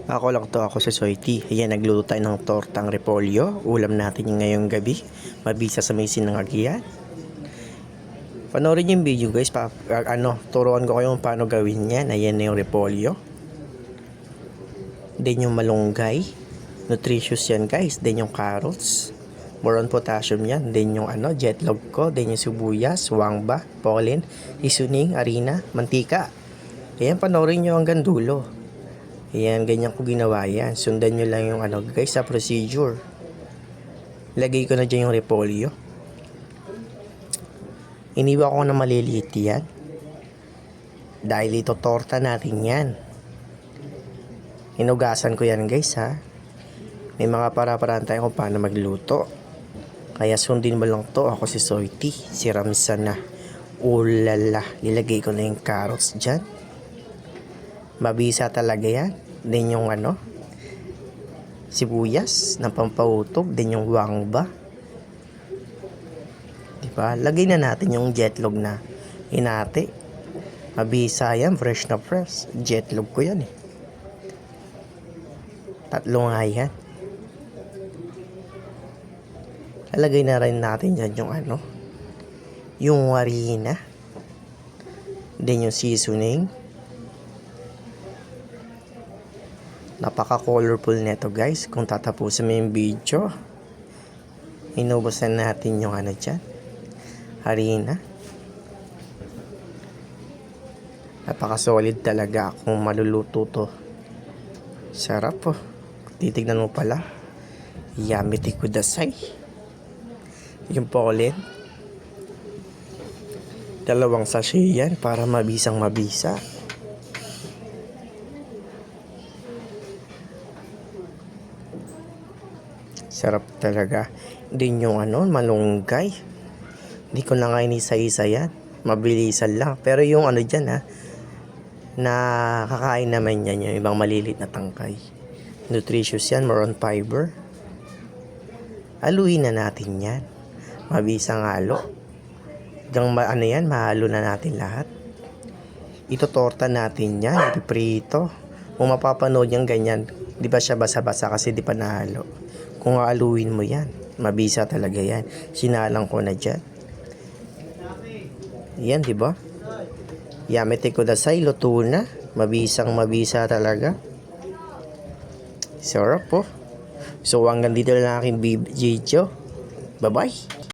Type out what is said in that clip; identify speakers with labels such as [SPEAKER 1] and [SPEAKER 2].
[SPEAKER 1] Ako lang to, ako si Soiti. Ayan, nagluto tayo ng tortang repolyo. Ulam natin yung ngayong gabi. Mabisa sa may sinangagian. Panoorin yung video guys. Turuan ko kayo kung paano gawin yan. Ayan na yung repolyo. Then yung malunggay. Nutritious yan guys. Then yung carrots. More on potassium yan. Then yung jetlog ko. Then yung sibuyas, wangba, pollen, isuning, harina, mantika. Ayan, panoorin nyo hanggang dulo. Ayan, ganyan ko ginawa yan. Sundan nyo lang yung guys sa procedure. Lagay ko na dyan yung repolyo. Iniwa ko na maliliit yan. Dahil ito torta natin yan. Hinugasan ko yan guys ha. May mga para-paraan tayo kung paano magluto. Kaya sundin mo lang to. Ako si Soiti. Si Ramsa na. Ulala. Ilagay ko na yung carrots dyan. Mabisa talaga yan. Then yung sibuyas na pampautok. Then yung wangba. Diba? Lagay na natin yung jetlog na hinati. Mabisa yan. Fresh na fresh. Jetlog ko yan eh. Tatlo nga yan. Lalagay na rin natin dyan yung yung harina. Then yung seasoning. Napaka-colorful neto guys. Kung tatapusin mo yung video, inubusan natin yung dyan. Harina. Napaka-solid talaga kung maluluto to. Sarap po. Titignan mo pala. Yummy tikudasay. Yung pollen. 2 sachet yan para mabisang mabisa. Sarap talaga. Din yung malunggay. Hindi ko na nga inisa-isa yan. Mabilisan lang. Pero yung dyan nakakain naman yan yung ibang malilit na tangkay. Nutritious yan. More on fiber. Haluin na natin yan. Mabisang halo. Hanggang yan, mahalo na natin lahat. Ito torta natin yan. Ipiprito. Kung mapapanood yan ganyan, di ba siya basa-basa kasi di pa nahalo. Kung haluin mo yan, mabisa talaga yan. Sinalang ko na dyan. Yan, di ba? Yamete ko dasay, luto na. Mabisang mabisa talaga. Sarap po. So hanggang dito lang aking video. Bye-bye.